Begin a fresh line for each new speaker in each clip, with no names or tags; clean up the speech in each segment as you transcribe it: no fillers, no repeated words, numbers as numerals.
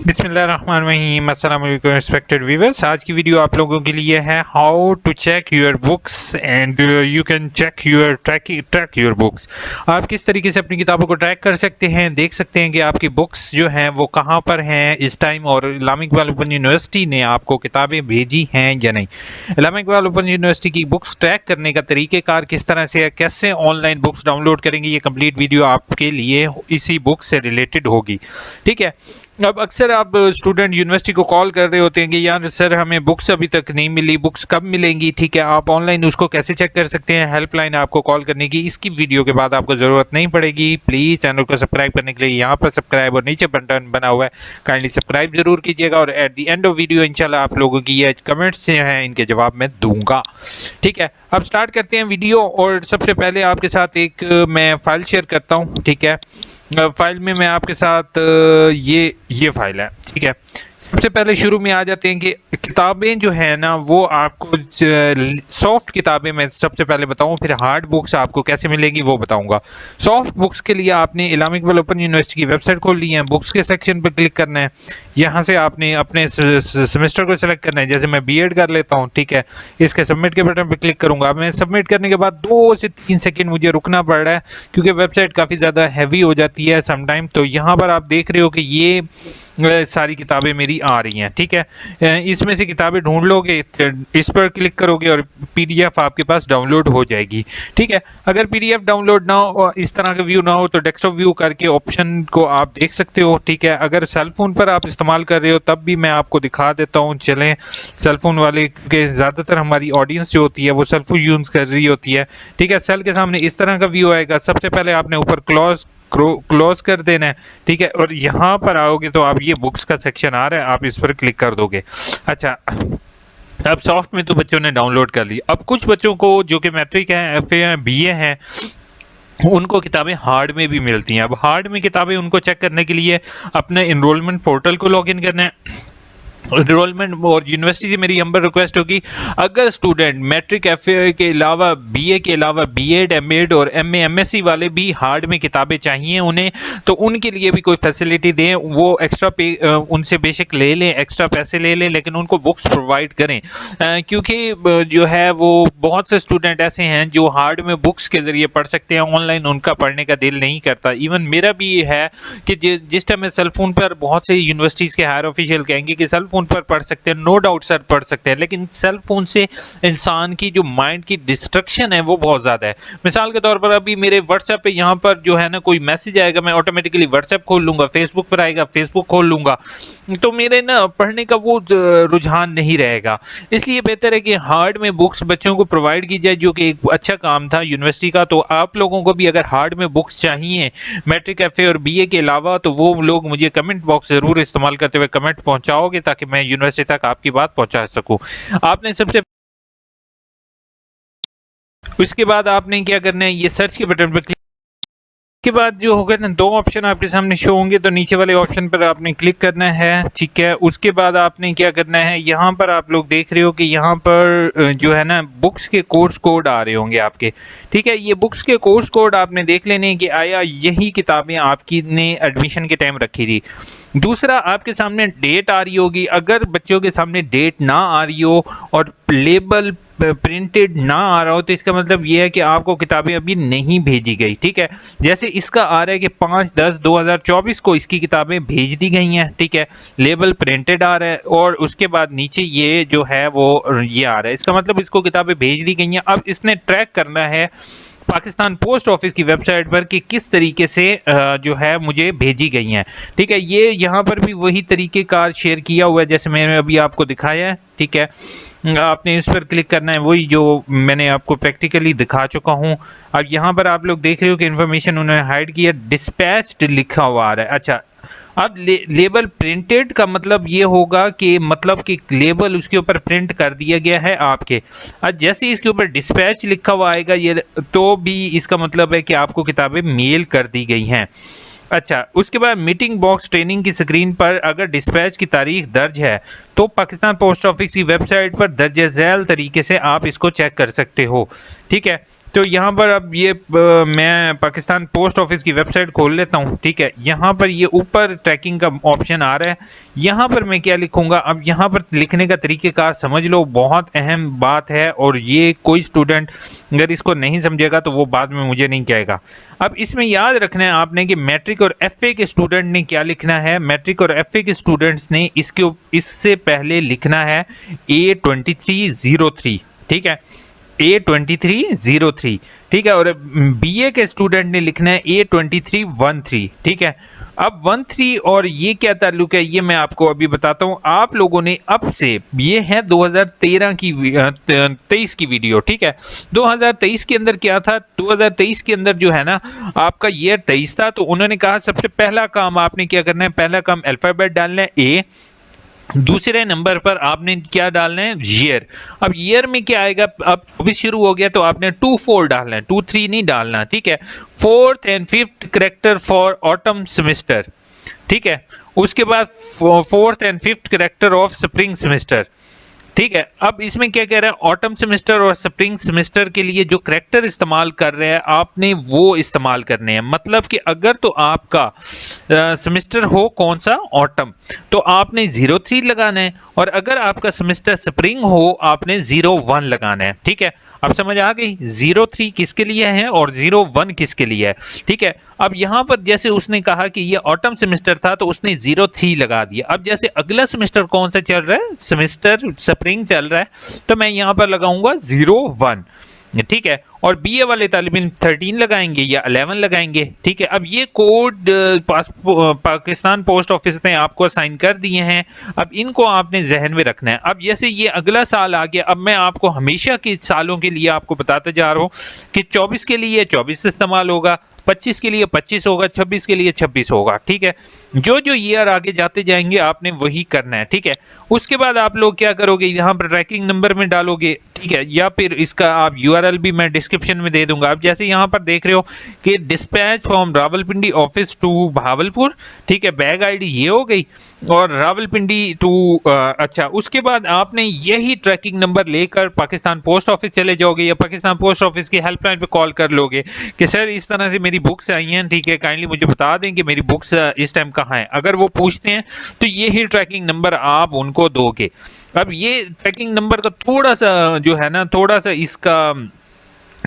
बिस्मिल्लाहिर्रहमानिर्रहीम। अस्सलाम वालेकुम रिस्पेक्टेड व्यूअर्स। आज की वीडियो आप लोगों के लिए है how to check your books and you can check your track your books. आप किस तरीके से अपनी किताबों को ट्रैक कर सकते हैं, देख सकते हैं कि आपकी बुक्स जो हैं वो कहाँ पर हैं इस टाइम, और इस्लामिक इकबाल ओपन यूनिवर्सिटी ने आपको किताबें भेजी हैं या नहीं। इस्लामिक इकबाल ओपन यूनिवर्सिटी की बुक्स ट्रैक करने का तरीक़ेकार किस तरह से है, कैसे ऑनलाइन बुक्स डाउनलोड करेंगे, ये कंप्लीट वीडियो आपके लिए इसी बुक से रिलेटेड होगी। ठीक है। अब अक्सर आप स्टूडेंट यूनिवर्सिटी को कॉल कर रहे होते हैं कि यार सर हमें बुक्स अभी तक नहीं मिली, बुक्स कब मिलेंगी। ठीक है, आप ऑनलाइन उसको कैसे चेक कर सकते हैं, हेल्पलाइन आपको कॉल करने की इसकी वीडियो के बाद आपको ज़रूरत नहीं पड़ेगी। प्लीज़ चैनल को सब्सक्राइब करने के लिए यहाँ पर सब्सक्राइब और नीचे बटन बना हुआ है, काइंडली सब्सक्राइब जरूर कीजिएगा। और at the end of video इंशाल्लाह आप लोगों की ये कमेंट्स हैं इनके जवाब मैं दूंगा। ठीक है, अब स्टार्ट करते हैं वीडियो। और सबसे पहले आपके साथ एक मैं फ़ाइल शेयर करता हूँ। ठीक है, फाइल में मैं आपके साथ ये फाइल है। ठीक है, सबसे पहले शुरू में आ जाते हैं कि किताबें जो है ना वो आपको सॉफ्ट किताबें मैं सबसे पहले बताऊं, फिर हार्ड बुक्स आपको कैसे मिलेगी वो बताऊंगा। सॉफ्ट बुक्स के लिए आपने इस्लामिक इकबाल ओपन यूनिवर्सिटी की वेबसाइट खोल ली है, बुक्स के सेक्शन पर क्लिक करना है। यहाँ से आपने अपने सेमेस्टर को सिलेक्ट करना है, जैसे मैं बीएड कर लेता हूँ। ठीक है, इसके सबमिट के बटन पर क्लिक करूँगा। मैं सबमिट करने के बाद 2 से 3 सेकेंड मुझे रुकना पड़ रहा है क्योंकि वेबसाइट काफ़ी ज़्यादा हैवी हो जाती है समटाइम। तो यहाँ पर आप देख रहे हो कि ये सारी किताबें मेरी आ रही हैं। ठीक है, इसमें से किताबें ढूंढ लोगे, इस पर क्लिक करोगे और पीडीएफ आपके पास डाउनलोड हो जाएगी। ठीक है, अगर पीडीएफ डाउनलोड ना हो, इस तरह का व्यू ना हो, तो डेस्कटॉप व्यू करके ऑप्शन को आप देख सकते हो। ठीक है, अगर सेल फोन पर आप इस्तेमाल कर रहे हो तब भी मैं आपको दिखा देता हूँ। चलें, सेल फोन वाले के ज़्यादातर हमारी ऑडियंस जो होती है वो सेल फोन यूज़ कर रही होती है। ठीक है, सेल के सामने इस तरह का व्यू आएगा। सबसे पहले आपने ऊपर क्लोज कर देना है। ठीक है, और यहाँ पर आओगे तो आप ये बुक्स का सेक्शन आ रहा है, आप इस पर क्लिक कर दोगे। अच्छा, अब सॉफ्ट में तो बच्चों ने डाउनलोड कर ली। अब कुछ बच्चों को जो कि मैट्रिक हैं, एफए हैं, बीए हैं, उनको किताबें हार्ड में भी मिलती हैं। अब हार्ड में किताबें उनको चेक करने के लिए अपने इनरोलमेंट पोर्टल को लॉगिन करना है। इनरोलमेंट और यूनिवर्सिटी से मेरी हम्बल रिक्वेस्ट होगी, अगर स्टूडेंट मैट्रिक एफए के अलावा बीए के अलावा बीएड, एमएड और एमए, एमएससी वाले भी हार्ड में किताबें चाहिए उन्हें, तो उनके लिए भी कोई फैसिलिटी दें। वो एक्स्ट्रा पे उनसे बेशक ले लें, एक्स्ट्रा पैसे ले लें, लेकिन उनको बुक्स प्रोवाइड करें। क्योंकि जो है वो बहुत से स्टूडेंट ऐसे हैं जो हार्ड में बुक्स के ज़रिए पढ़ सकते हैं, ऑनलाइन उनका पढ़ने का दिल नहीं करता। इवन मेरा भी ये है कि जिस टाइम मैं सेलफोन पर, बहुत से यूनिवर्सिटीज़ के हायर ऑफिशियल कहेंगे कि सेलफोन पर पढ़ सकते हैं, नो डाउट सर पढ़ सकते हैं, लेकिन सेल फोन से इंसान की जो माइंड की डिस्ट्रक्शन है वो बहुत ज़्यादा है। मिसाल के तौर पर अभी मेरे व्हाट्सएप पे यहाँ पर जो है ना कोई मैसेज आएगा, मैं ऑटोमेटिकली व्हाट्सएप खोल लूँगा, फेसबुक पर आएगा फेसबुक खोल लूँगा, तो मेरे ना पढ़ने का वो रुझान नहीं रहेगा। इसलिए बेहतर है कि हार्ड में बुक्स बच्चों को प्रोवाइड की जाए, जो कि एक अच्छा काम था यूनिवर्सिटी का। तो आप लोगों को भी अगर हार्ड में बुक्स चाहिए मैट्रिक एफए और बीए के अलावा, तो वो लोग मुझे कमेंट बॉक्स ज़रूर इस्तेमाल करते हुए कमेंट पहुँचाओगे ताकि मैं यूनिवर्सिटी तक आपकी बात पहुंचा सकूं। आपने सबसे उसके बाद आपने क्या करना है, ये सर्च के बटन पर क्लिक के बाद जो होगा ना 2 ऑप्शन आपके सामने शो होंगे, तो नीचे वाले ऑप्शन पर आपने क्लिक करना है। ठीक है, उसके बाद आपने क्या करना है, यहाँ पर आप लोग देख रहे हो कि यहाँ पर जो है ना बुक्स के कोर्स कोड आ रहे होंगे आपके। ठीक है, ये बुक्स के कोर्स कोड आपने देख लेने कि आया यही किताबें आपकी ने एडमिशन के टाइम रखी थी। दूसरा, आपके सामने डेट आ रही होगी। अगर बच्चों के सामने डेट ना आ रही हो और लेबल प्रिंटेड ना आ रहा हो, तो इसका मतलब ये है कि आपको किताबें अभी नहीं भेजी गई। ठीक है, जैसे इसका आ रहा है कि 5/10/2024 को इसकी किताबें भेज दी गई हैं। ठीक है, लेबल प्रिंटेड आ रहा है और उसके बाद नीचे ये जो है वो ये आ रहा है, इसका मतलब इसको किताबें भेज दी गई हैं। अब इसने ट्रैक करना है पाकिस्तान पोस्ट ऑफिस की वेबसाइट पर कि किस तरीके से जो है मुझे भेजी गई हैं। ठीक है, ये यहाँ पर भी वही तरीक़ेकार शेयर किया हुआ है जैसे मैंने अभी आपको दिखाया है। ठीक है, आपने इस पर क्लिक करना है, वही जो मैंने आपको प्रैक्टिकली दिखा चुका हूँ। अब यहाँ पर आप लोग देख रहे हो कि इन्फॉर्मेशन उन्होंने हाइड किया, डिस्पैच्ड लिखा हुआ आ रहा है। अच्छा, अब लेबल प्रिंटेड का मतलब ये होगा कि लेबल उसके ऊपर प्रिंट कर दिया गया है आपके। आज जैसे इसके ऊपर डिस्पैच लिखा हुआ आएगा ये, तो भी इसका मतलब है कि आपको किताबें मेल कर दी गई हैं। अच्छा, उसके बाद मीटिंग बॉक्स ट्रेनिंग की स्क्रीन पर अगर डिस्पैच की तारीख दर्ज है तो पाकिस्तान पोस्ट ऑफिस की वेबसाइट पर दर्ज झैल तरीके से आप इसको चेक कर सकते हो। ठीक है, तो यहाँ पर अब ये मैं पाकिस्तान पोस्ट ऑफिस की वेबसाइट खोल लेता हूँ, ठीक है। यहाँ पर ये ऊपर ट्रैकिंग का ऑप्शन आ रहा है, यहाँ पर मैं क्या लिखूँगा, अब यहाँ पर लिखने का तरीक़ेकार समझ लो, बहुत अहम बात है, और ये कोई स्टूडेंट अगर इसको नहीं समझेगा तो वो बाद में मुझे नहीं कहेगा। अब इसमें याद रखना है आपने कि मैट्रिक और एफए के स्टूडेंट ने क्या लिखना है, मैट्रिक और एफए के स्टूडेंट्स ने इससे पहले लिखना है A2303, ठीक है, A2303, ठीक है। और बीए के स्टूडेंट ने लिखना है A2313, ठीक है। अब 13 और ये क्या ताल्लुक है, ये मैं आपको अभी बताता हूँ। आप लोगों ने अब से, ये है 2013 की 23 की वीडियो, ठीक है। 2023 के अंदर क्या था, 2023 के अंदर जो है ना आपका ईयर 23 था, तो उन्होंने कहा सबसे पहला काम आपने क्या करना है, पहला काम अल्फ़ाबेट डालना है A, दूसरे नंबर पर आपने क्या डालना है, ईयर। अब ईयर में क्या आएगा, अब अभी शुरू हो गया तो आपने 2-4 डालना है, 2-3 नहीं डालना, ठीक है। 4th and 5th character for autumn semester, ठीक है। उसके बाद 4th and 5th character of spring semester, ठीक है। अब इसमें क्या कह रहा है, ऑटम सेमेस्टर और स्प्रिंग सेमेस्टर के लिए जो करेक्टर इस्तेमाल कर रहे हैं आपने वो इस्तेमाल करने हैं। मतलब कि अगर तो आपका सेमेस्टर हो कौन सा, ऑटम, तो आपने 03 लगाना है, और अगर आपका सेमेस्टर स्प्रिंग हो आपने 01 लगाना है, ठीक है। अब समझ आ गई, 03 किसके लिए है और 01 किसके लिए है, ठीक है। अब यहाँ पर जैसे उसने कहा कि ये ऑटम सेमेस्टर था तो उसने 03 लगा दिया। अब जैसे अगला सेमेस्टर कौन सा चल रहा है, सेमेस्टर स्प्रिंग चल रहा है, तो मैं यहाँ पर लगाऊंगा 01, ठीक है। और बीए वाले तालिब इल्म 13 लगाएंगे या 11 लगाएंगे, ठीक है। अब ये कोड पाकिस्तान पोस्ट ऑफिस ने आपको असाइन कर दिए हैं, अब इनको आपने जहन में रखना है। अब जैसे ये अगला साल आ गया, अब मैं आपको हमेशा के सालों के लिए आपको बताता जा रहा हूँ कि 24 के लिए 24 इस्तेमाल होगा, 25 के लिए 25 होगा, 26 के लिए 26 होगा, ठीक है। जो जो ईयर आगे जाते जाएंगे आपने वही करना है, ठीक है। उसके बाद आप लोग क्या करोगे, यहाँ पर ट्रैकिंग नंबर में डालोगे, ठीक है, या फिर इसका आप यूआरएल भी मैं डिस्क्रिप्शन में दे दूंगा। अब जैसे यहाँ पर देख रहे हो कि dispatch from Rawalpindi office to Bahawalpur, ठीक है, बैग आईडी ये हो गई, और रावलपिंडी टू अच्छा, उसके बाद आपने यही ट्रैकिंग नंबर लेकर पाकिस्तान पोस्ट ऑफिस चले जाओगे या पाकिस्तान पोस्ट ऑफिस की हेल्पलाइन पे कॉल कर लोगे कि सर इस तरह से मेरी बुक्स आई हैं, ठीक है, काइंडली मुझे बता दें कि मेरी बुक्स इस टाइम कहाँ है। अगर वो पूछते हैं तो यही ट्रैकिंग नंबर आप उनको दोगे। अब ये ट्रैकिंग नंबर का थोड़ा सा जो है ना, थोड़ा सा इसका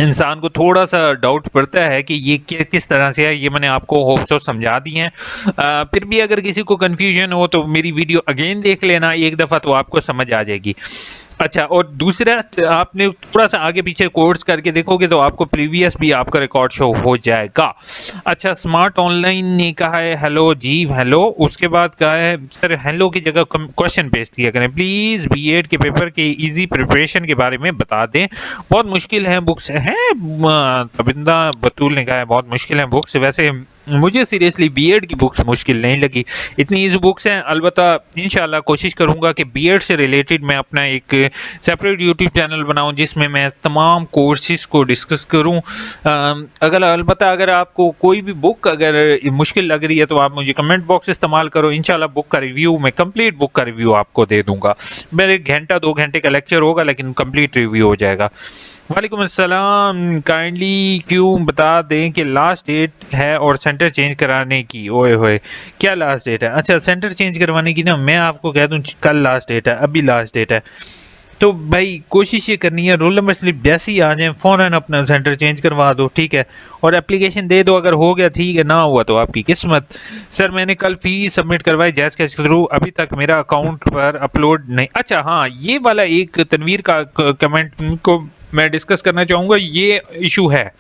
इंसान को थोड़ा सा डाउट पड़ता है कि ये किस तरह से है, ये मैंने आपको होप सो समझा दी हैं। फिर भी अगर किसी को कन्फ्यूजन हो तो मेरी वीडियो अगेन देख लेना एक दफ़ा, तो आपको समझ आ जाएगी। अच्छा, और दूसरा आपने थोड़ा सा आगे पीछे कोर्स करके देखोगे तो आपको प्रीवियस भी आपका रिकॉर्ड शो हो जाएगा। अच्छा, स्मार्ट ऑनलाइन ने कहा है हेलो जी, हेलो, उसके बाद कहा है सर हेलो की जगह क्वेश्चन पेस्ट किया करें प्लीज़, बीएड के पेपर के इजी प्रिपरेशन के बारे में बता दें, बहुत मुश्किल है बुक्स हैं। तबिंदा बतूल ने कहा है बहुत मुश्किल है बुक्स। वैसे मुझे सीरियसली बीएड की बुक्स मुश्किल नहीं लगी, इतनी ईजी बुक्स हैं। अलबत्ता इंशाल्लाह कोशिश करूंगा कि बीएड से रिलेटेड मैं अपना एक सेपरेट यूट्यूब चैनल बनाऊं जिसमें मैं तमाम कोर्सेज को डिस्कस करूं। अलबत्ता अगर आपको कोई भी बुक अगर मुश्किल लग रही है तो आप मुझे कमेंट बॉक्स इस्तेमाल करो, इंशाल्लाह बुक का रिव्यू मैं कंप्लीट बुक का रिव्यू आपको दे दूंगा। मेरे 1-2 घंटे का लेक्चर होगा लेकिन कंप्लीट रिव्यू हो जाएगा। वालेकुम अस्सलाम, काइंडली क्यों बता दें कि लास्ट डेट है और सेंटर चेंज कराने की। ओए होए, क्या लास्ट डेट है? अच्छा, सेंटर चेंज करवाने की ना मैं आपको कह दूं कल लास्ट डेट है, अभी लास्ट डेट है। तो भाई कोशिश ये करनी है रोल नंबर स्लिप जैसे ही आ जाए फ़ौरन अपना सेंटर चेंज करवा दो, ठीक है, और एप्लीकेशन दे दो। अगर हो गया ठीक है, ना हुआ तो आपकी किस्मत। सर मैंने कल फ़ी सबमिट करवाई जैज़ कैश के थ्रू, अभी तक मेरा अकाउंट पर अपलोड नहीं। अच्छा हाँ, ये वाला एक तनवीर का कमेंट को मैं डिस्कस करना चाहूँगा। ये इशू है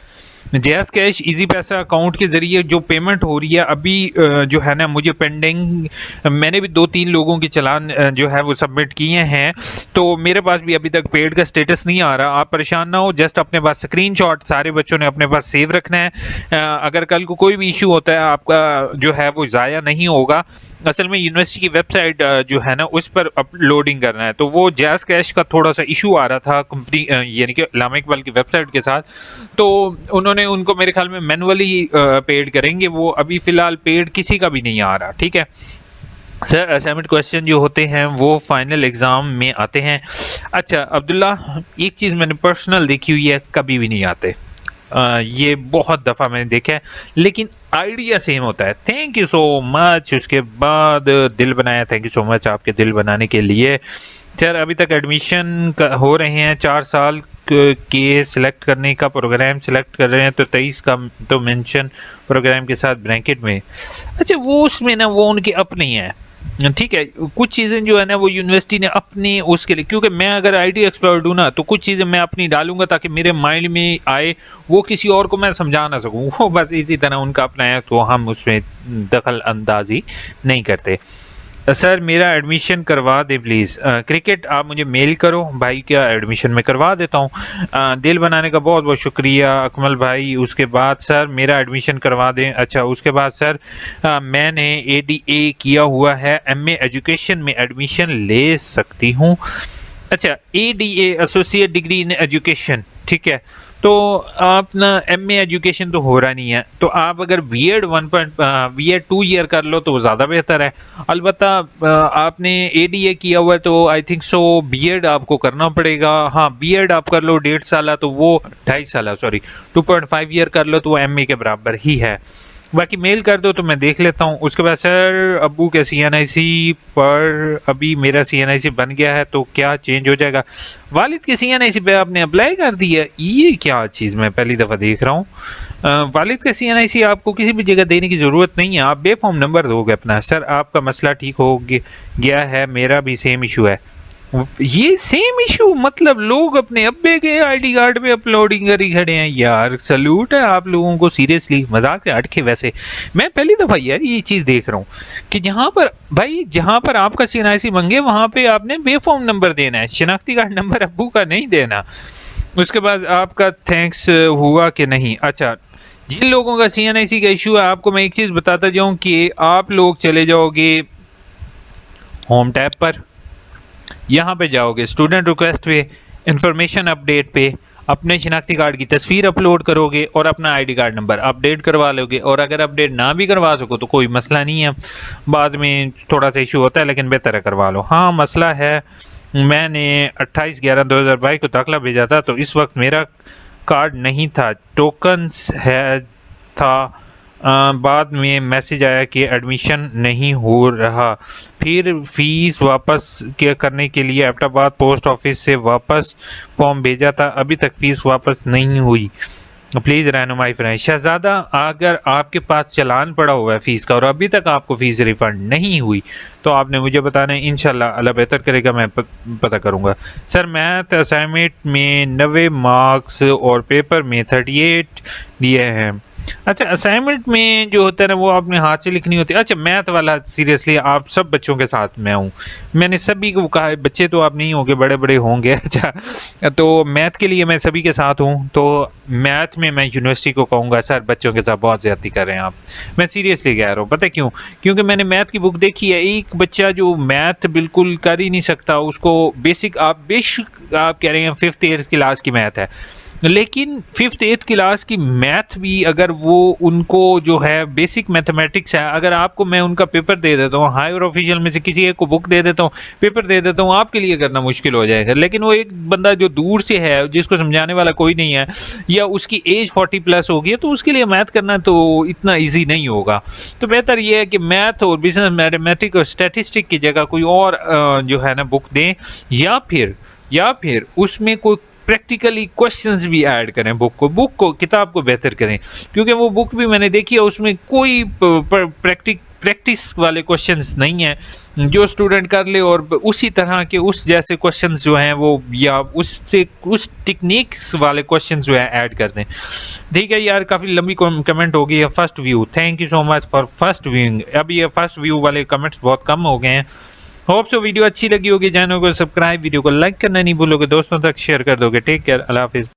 जैज़ कैश इजी पैसा अकाउंट के ज़रिए जो पेमेंट हो रही है अभी जो है ना, मुझे पेंडिंग, मैंने भी 2-3 लोगों के चालान जो है वो सबमिट किए हैं, तो मेरे पास भी अभी तक पेड का स्टेटस नहीं आ रहा। आप परेशान ना हो, जस्ट अपने पास स्क्रीनशॉट सारे बच्चों ने अपने पास सेव रखना है। अगर कल को कोई भी इशू होता है आपका जो है वो ज़ाया नहीं होगा। असल में यूनिवर्सिटी की वेबसाइट जो है ना उस पर अपलोडिंग करना है, तो वो जैज़ कैश का थोड़ा सा इशू आ रहा था कंपनी यानी कि अल्लामा इकबाल की वेबसाइट के साथ, तो उन्होंने उनको मेरे ख्याल में मैनुअली पेड करेंगे, वो अभी फ़िलहाल पेड किसी का भी नहीं आ रहा, ठीक है। सर असाइनमेंट क्वेश्चन जो होते हैं वो फाइनल एग्ज़ाम में आते हैं। अच्छा अब्दुल्ला, एक चीज़ मैंने पर्सनल देखी हुई है, कभी भी नहीं आते। ये बहुत दफ़ा मैंने देखा है, लेकिन आइडिया सेम होता है। Thank you so much. उसके बाद दिल बनाया, थैंक यू सो मच आपके दिल बनाने के लिए। सर अभी तक एडमिशन हो रहे हैं, 4 साल के सिलेक्ट करने का प्रोग्राम सिलेक्ट कर रहे हैं, तो 23 का तो मेंशन प्रोग्राम के साथ ब्रैकेट में। अच्छा वो उसमें ना वो उनके अपने ही है, ठीक है। कुछ चीज़ें जो है ना वो यूनिवर्सिटी ने अपनी उसके लिए, क्योंकि मैं अगर आईटी एक्सपर्ट हूँ ना तो कुछ चीज़ें मैं अपनी डालूंगा ताकि मेरे माइंड में आए, वो किसी और को मैं समझा ना सकूँ। वो बस इसी तरह उनका अपना है, तो हम उसमें दखल अंदाजी नहीं करते। सर मेरा एडमिशन करवा दे प्लीज़। क्रिकेट आप मुझे मेल करो भाई, क्या एडमिशन में करवा देता हूँ। दिल बनाने का बहुत बहुत शुक्रिया अकमल भाई। उसके बाद सर मेरा एडमिशन करवा दें। अच्छा उसके बाद सर मैंने एडीए किया हुआ है, एमए एजुकेशन में एडमिशन ले सकती हूँ। अच्छा ADA associate degree in education, ठीक है। तो आप ना एमए एजुकेशन तो हो रहा नहीं है, तो आप अगर बीएड 2 ईयर कर लो तो ज़्यादा बेहतर है। अलबत्ता आपने एडीए किया हुआ है तो आई थिंक सो बीएड आपको करना पड़ेगा। हाँ बीएड आप कर लो 1.5 साल, तो वो 2.5 साल, सॉरी 2.5 ईयर कर लो तो वो एमए के बराबर ही है। बाकी मेल कर दो तो मैं देख लेता हूँ। उसके बाद सर अब्बू के सीएनआईसी पर, अभी मेरा सीएनआईसी बन गया है तो क्या चेंज हो जाएगा? वालिद के सीएनआईसी पे आपने अप्लाई कर दिया, ये क्या चीज़ मैं पहली दफ़ा देख रहा हूँ। वालिद का सीएनआईसी आपको किसी भी जगह देने की ज़रूरत नहीं है, आप बेफॉर्म नंबर दोगे अपना। सर आपका मसला ठीक हो गया है, मेरा भी सेम इशू है। ये सेम इशू मतलब लोग अपने अब्बे के आईडी कार्ड पे अपलोडिंग करी खड़े हैं यार। सल्यूट है आप लोगों को, सीरियसली मजाक से हट के। वैसे मैं पहली दफ़ा यार ये चीज़ देख रहा हूँ कि जहाँ पर भाई जहाँ पर आपका सीएनआईसी मंगे वहाँ पे आपने बेफॉर्म नंबर देना है, शनाख्ती कार्ड नंबर अब्बू का नहीं देना। उसके बाद आपका थैंक्स हुआ कि नहीं? अच्छा जिन लोगों का सीएनआईसी का इशू है आपको मैं एक चीज़ बताता जाऊँ कि आप लोग चले जाओगे होम टैब पर, यहाँ पे जाओगे स्टूडेंट रिक्वेस्ट पे, इंफॉर्मेशन अपडेट पे अपने शनाख्ती कार्ड की तस्वीर अपलोड करोगे और अपना आईडी कार्ड नंबर अपडेट करवा लोगे। और अगर अपडेट ना भी करवा सको तो कोई मसला नहीं है, बाद में थोड़ा सा इशू होता है लेकिन बेहतर है करवा लो। हाँ मसला है, मैंने 28/11/2022 को दाखिला भेजा था तो इस वक्त मेरा कार्ड नहीं था, टोकन्स है था। बाद में मैसेज आया कि एडमिशन नहीं हो रहा, फिर फीस वापस करने के लिए एबटाबाद पोस्ट ऑफिस से वापस फॉर्म भेजा था, अभी तक फीस वापस नहीं हुई, प्लीज़ रहनुमाई फरमाइए। शहजादा अगर आपके पास चालान पड़ा हुआ है फ़ीस का और अभी तक आपको फ़ीस रिफ़ंड नहीं हुई तो आपने मुझे बताना है, इंशाल्लाह अल्लाह बेहतर करेगा, मैं पता करूँगा। सर मैथ असाइनमेंट में 90 मार्क्स और पेपर में 38 दिए हैं। अच्छा असाइनमेंट में जो होता है ना वो आपने हाथ से लिखनी होती है। अच्छा मैथ वाला सीरियसली आप सब बच्चों के साथ मैं हूँ, मैंने सभी को कहा है, बच्चे तो आप नहीं होंगे बड़े बड़े होंगे। अच्छा तो मैथ के लिए मैं सभी के साथ हूँ, तो मैथ में मैं यूनिवर्सिटी को कहूँगा सर बच्चों के साथ बहुत ज़्यादती कर रहे हैं आप। मैं सीरियसली कह रहा हूँ, पता क्यों? क्योंकि मैंने मैथ की बुक देखी है, एक बच्चा जो मैथ बिल्कुल कर ही नहीं सकता, उसको बेसिक आप बेशक आप कह रहे हैं 5th 8th क्लास की मैथ है, लेकिन 5th 8th क्लास की मैथ भी अगर वो उनको जो है बेसिक मैथमेटिक्स है, अगर आपको मैं उनका पेपर दे देता हूँ, हायर ऑफिशियल में से किसी एक को बुक दे देता हूँ, पेपर दे देता हूँ, आपके लिए करना मुश्किल हो जाएगा। लेकिन वो एक बंदा जो दूर से है जिसको समझाने वाला कोई नहीं है या उसकी एज 40+ होगी तो उसके लिए मैथ करना तो इतना ईजी नहीं होगा। तो बेहतर ये है कि मैथ और बिजनेस मैथमेटिक्स और स्टैटिस्टिक की जगह कोई और जो है ना बुक दें, या फिर उसमें कोई प्रैक्टिकली क्वेश्चंस भी ऐड करें, बुक को किताब को बेहतर करें। क्योंकि वो बुक भी मैंने देखी है, उसमें कोई प्रैक्टिस वाले क्वेश्चंस नहीं है जो स्टूडेंट कर ले और उसी तरह के उस जैसे क्वेश्चंस जो हैं वो या उससे उस टेक्निक्स वाले क्वेश्चंस जो है ऐड कर दें। ठीक है यार, काफ़ी लंबी कमेंट हो गई है। First view, thank you so much for first viewing. अभी ये फर्स्ट व्यू वाले कमेंट्स बहुत कम हो गए हैं। होप सो वीडियो अच्छी लगी होगी, चैनल को सब्सक्राइब, वीडियो को लाइक करना नहीं भूलोगे, दोस्तों तक शेयर कर दोगे। टेक केयर, अल्लाह हाफिज़।